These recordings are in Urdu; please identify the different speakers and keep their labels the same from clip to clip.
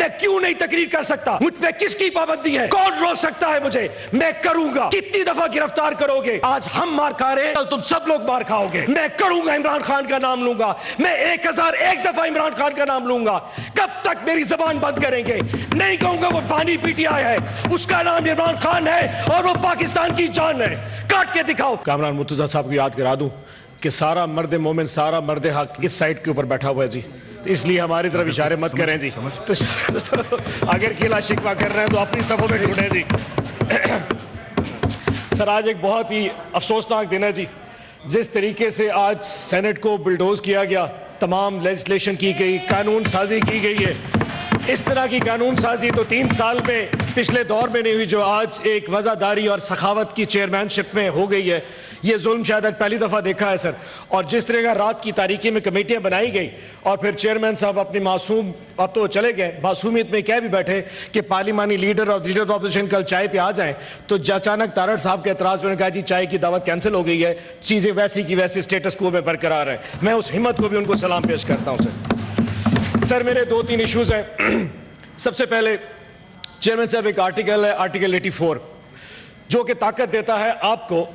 Speaker 1: میں کیوں نہیں تقریر کر سکتا؟ مجھ پہ کس کی پابندی ہے؟ کون روک سکتا ہے مجھے؟ میں کروں گا۔ کتنی دفعہ گرفتار کرو گے؟ آج ہم مار کھا رہے ہیں، کل تم سب لوگ مار کھاؤ گے۔ میں کروں گا، عمران خان کا نام لوں گا، میں 1001 دفعہ عمران خان کا نام لوں گا۔ کب تک میری زبان بند کریں گے؟ نہیں کہوں گا وہ بانی پی ٹی آئی ہے، اس کا نام عمران خان ہے اور وہ پاکستان کی جان ہے۔ کاٹ کے دکھاؤ۔ کامران مرتضیٰ صاحب کو یاد کرا دوں کہ سارا مرد مومن، سارا مرد حق اس سائٹ کے اوپر بیٹھا ہوا ہے جی، اس لیے ہماری طرف اشارے مت کریں جی۔ تو اگر قلعہ شکوہ کر رہے ہیں تو اپنی صفوں میں ڈھونڈیں جی۔ سر آج ایک بہت ہی افسوسناک دن ہے جی، جس طریقے سے آج سینٹ کو بلڈوز کیا گیا، تمام لیجسلیشن کی گئی، قانون سازی کی گئی ہے۔ اس طرح کی قانون سازی تو 3 سال میں پچھلے دور میں نہیں ہوئی، جو آج ایک وزاداری اور سخاوت کی چیئرمین شپ میں ہو گئی ہے۔ یہ ظلم شاید پہلی دفعہ دیکھا ہے سر۔ اور جس طرح کا رات کی تاریکی میں کمیٹیاں بنائی گئی اور پھر چیئرمین صاحب اپنی معصوم، اب تو چلے گئے، معصومیت میں کہہ بھی بیٹھے کہ پارلیمانی لیڈر اور لیڈر آف اپوزیشن کل چائے پہ آ جائیں، تو اچانک تارڑ صاحب کے اعتراض پہ نے کہا جی چائے کی دعوت کینسل ہو گئی ہے، چیزیں ویسی کی ویسی اسٹیٹس کو میں برقرار ہیں۔ میں اس ہمت کو بھی ان کو سلام پیش کرتا ہوں سر۔ سر میرے 2-3 ایشوز ہیں۔ سب سے پہلے چیئرمین صاحب ایک آرٹیکل ہے، آرٹیکل 84، جو کہ طاقت دیتا ہے آپ کو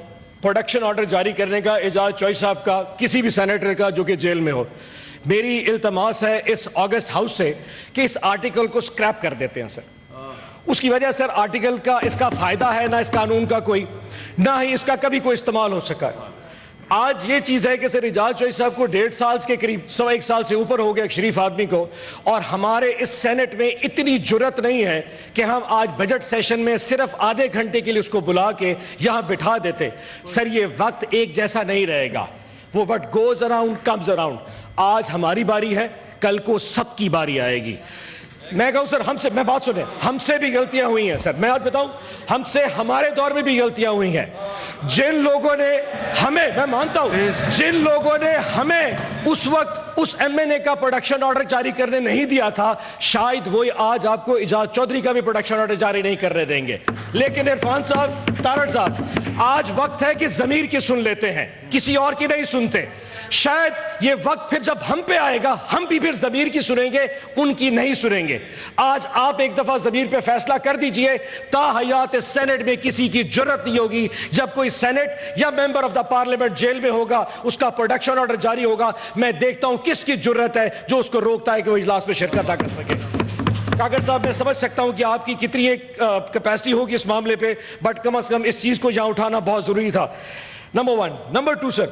Speaker 1: پروڈکشن آرڈر جاری کرنے کا، اعجاز چوئی صاحب کا، کسی بھی سینیٹر کا جو کہ جیل میں ہو۔ میری التماس ہے اس آگسٹ ہاؤس سے کہ اس آرٹیکل کو سکریپ کر دیتے ہیں سر۔ اس کی وجہ سر آرٹیکل کا اس کا فائدہ ہے نہ اس قانون کا کوئی، نہ ہی اس کا کبھی کوئی استعمال ہو سکا ہے۔ آج یہ چیز ہے کہ سر اعجاز چوئی صاحب کو 1.5 سال کے قریب، 1.25 سال سے اوپر ہو گیا ایک شریف آدمی کو، اور ہمارے اس سینٹ میں اتنی جرت نہیں ہے کہ ہم آج بجٹ سیشن میں صرف آدھے گھنٹے کے لیے اس کو بلا کے یہاں بٹھا دیتے۔ سر یہ وقت ایک جیسا نہیں رہے گا، وہ what goes around comes around. آج ہماری باری ہے، کل کو سب کی باری آئے گی۔ میں کہوں سر میں بات سنیں، ہم سے بھی غلطیاں ہوئی ہیں سر۔ میں آج بتاؤں، ہم سے ہمارے دور میں بھی غلطیاں ہوئی ہیں۔ جن لوگوں نے ہمیں، میں مانتا ہوں، جن لوگوں نے ہمیں اس وقت اس ایم این اے کا پروڈکشن آرڈر جاری کرنے نہیں دیا تھا، شاید وہی آج آپ کو اعجاز چودھری کا بھی پروڈکشن آرڈر جاری نہیں کرنے دیں گے۔ لیکن عرفان صاحب، تارڑ صاحب، آج وقت ہے کہ ضمیر کی سن لیتے ہیں، کسی اور کی نہیں سنتے۔ شاید یہ وقت پھر جب ہم پہ آئے گا، ہم بھی پھر ضمیر کی سنیں گے، ان کی نہیں سنیں گے۔ آج آپ ایک دفعہ ضمیر پہ فیصلہ کر دیجئے، تا حیات سینٹ میں کسی کی جرت نہیں ہوگی، جب کوئی سینٹ یا ممبر آف دا پارلیمنٹ جیل میں ہوگا، اس کا پروڈکشن آرڈر جاری ہوگا، میں دیکھتا ہوں کس کی جرت ہے جو اس کو روکتا ہے کہ وہ اجلاس میں شرکت نہ کر سکے۔ کاکڑ صاحب، میں سمجھ سکتا ہوں کہ آپ کی کتنی ایک کیپیسٹی ہوگی اس معاملے پہ، بٹ کم از کم اس چیز کو یہاں اٹھانا بہت ضروری تھا۔ نمبر 1۔ نمبر 2 سر،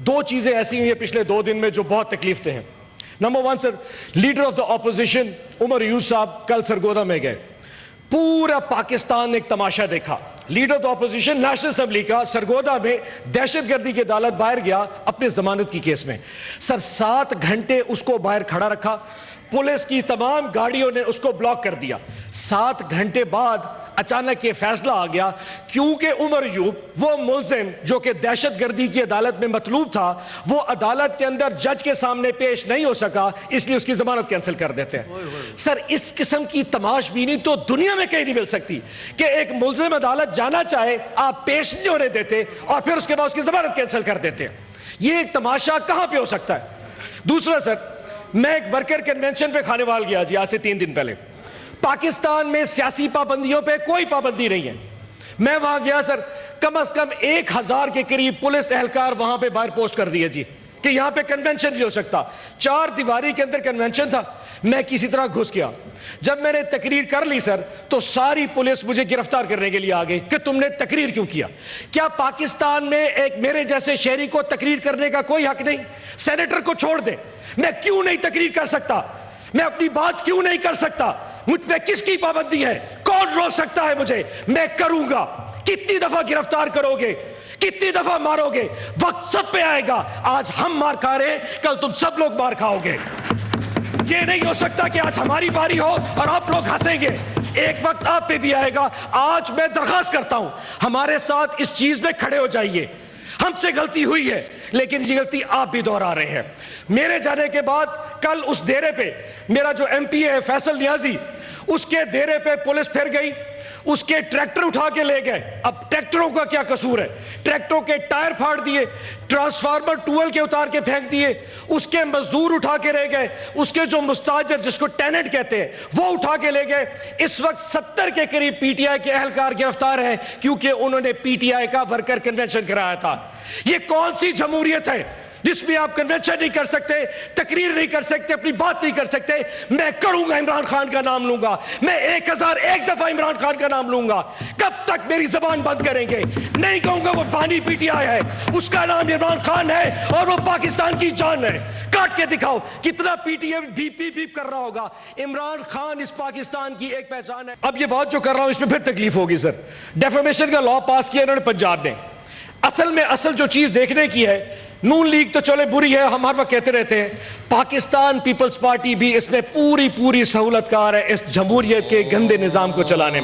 Speaker 1: 2 چیزیں ایسی ہوئی ہیں پچھلے 2 دن میں جو بہت تکلیف دہ ہیں۔ Number 1 sir, leader of the opposition Umar Younis صاحب کل سرگودا میں گئے، پورا پاکستان نے ایک تماشا دیکھا۔ Leader of the opposition national assembly کا سرگودا میں دہشت گردی کی عدالت باہر گیا اپنے ضمانت کی کیس میں۔ سر 7 گھنٹے اس کو باہر کھڑا رکھا، پولیس کی تمام گاڑیوں نے اس کو بلاک کر دیا۔ 7 گھنٹے بعد اچانک یہ فیصلہ آ گیا، کیونکہ عمر ایوب وہ ملزم جو کہ دہشت گردی کی عدالت میں مطلوب تھا، وہ عدالت کے اندر جج کے سامنے پیش نہیں ہو سکا، اس لیے اس کی ضمانت کینسل کر دیتے ہیں۔ سر اس قسم کی تماش بینی تو دنیا میں کہیں نہیں مل سکتی کہ ایک ملزم عدالت جانا چاہے، آپ پیش نہیں ہونے دیتے اور پھر اس کے بعد اس کی ضمانت کینسل کر دیتے ہیں۔ یہ ایک تماشا کہاں پہ ہو سکتا ہے؟ دوسرا سر، میں ایک ورکر کنونشن پہ خانیوال گیا جی، آج سے 3 دن پہلے۔ پاکستان میں سیاسی پابندیوں پہ کوئی پابندی نہیں ہے۔ میں وہاں گیا سر، کم از کم 1000 کے قریب پولیس اہلکار وہاں پہ باہر پوسٹ کر دیے جی کہ یہاں پہ کنونشن نہیں ہو سکتا۔ 4 دیواری کے اندر کنونشن تھا۔ میں کسی طرح گھس گیا۔ جب میں نے تقریر کر لی سر، تو ساری پولیس مجھے گرفتار کرنے کے لیے آ گئی کہ تم نے تقریر کیوں کیا؟ کیا پاکستان میں ایک میرے جیسے شہری کو تقریر کرنے کا کوئی حق نہیں؟ سینیٹر کو چھوڑ دیں، میں کیوں نہیں تقریر کر سکتا؟ میں اپنی بات کیوں نہیں کر سکتا؟ مجھ پہ کس کی پابندی ہے؟ کون روک سکتا ہے مجھے؟ میں کروں گا۔ کتنی دفعہ گرفتار کرو گے؟ کتنی دفعہ مارو گے؟ وقت سب پہ آئے گا۔ آج ہم مار کھا رہے ہیں، کل تم سب لوگ مار کھاؤ گے۔ یہ نہیں ہو سکتا کہ آج ہماری باری ہو اور آپ لوگ ہنسیں گے۔ ایک وقت آپ پہ بھی آئے گا۔ آج میں درخواست کرتا ہوں، ہمارے ساتھ اس چیز میں کھڑے ہو جائیے۔ ہم سے غلطی ہوئی ہے، لیکن یہ غلطی آپ بھی دہرا رہے ہیں۔ میرے جانے کے بعد کل اس ڈیرے پہ میرا جو ایم پی ہے فیصل نیازی، اس کے ڈیرے پہ پولیس پھر گئی، اس کے ٹریکٹر اٹھا کے لے گئے. اب ٹریکٹروں کا کیا قصور ہے؟ ٹریکٹروں کے ٹائر پھاڑ دیے, ٹرانسفارمر ٹویل کے اتار کے پھینک دیے, اس کے مزدور اٹھا کے لے گئے, اس کے جو مستاجر جس کو ٹیننٹ کہتے ہیں وہ اٹھا کے لے گئے. اس وقت 70 کے قریب پی ٹی آئی کے اہلکار گرفتار ہیں کیونکہ انہوں نے پی ٹی آئی کا ورکر کنونشن کرایا تھا. یہ کون سی جمہوریت ہے جس میں آپ کنونشن نہیں کر سکتے, تقریر نہیں کر سکتے, اپنی بات نہیں کر سکتے؟ میں کروں گا, عمران خان کا نام لوں گا, میں 1001 دفعہ عمران خان کا نام لوں گا. کب تک میری زبان بند کریں گے؟ نہیں کہوں گا وہ بانی پی ٹی آئی ہے, اس کا نام عمران خان ہے اور وہ پاکستان کی جان ہے. کاٹ کے دکھاؤ کتنا P T I beep beep beep کر رہا ہوگا. عمران خان اس پاکستان کی ایک پہچان ہے. اب یہ بات جو کر رہا ہوں اس میں پھر تکلیف ہوگی سر. ڈیفیمیشن کا لا پاس کیا انہوں نے پنجاب نے. اصل جو چیز دیکھنے کی ہے, نون لیگ تو چلے بری ہے, ہم ہر وقت کہتے رہتے ہیں, پاکستان پیپلز پارٹی بھی اس میں پوری سہولت کار ہے اس جمہوریت کے گندے نظام کو چلانے میں.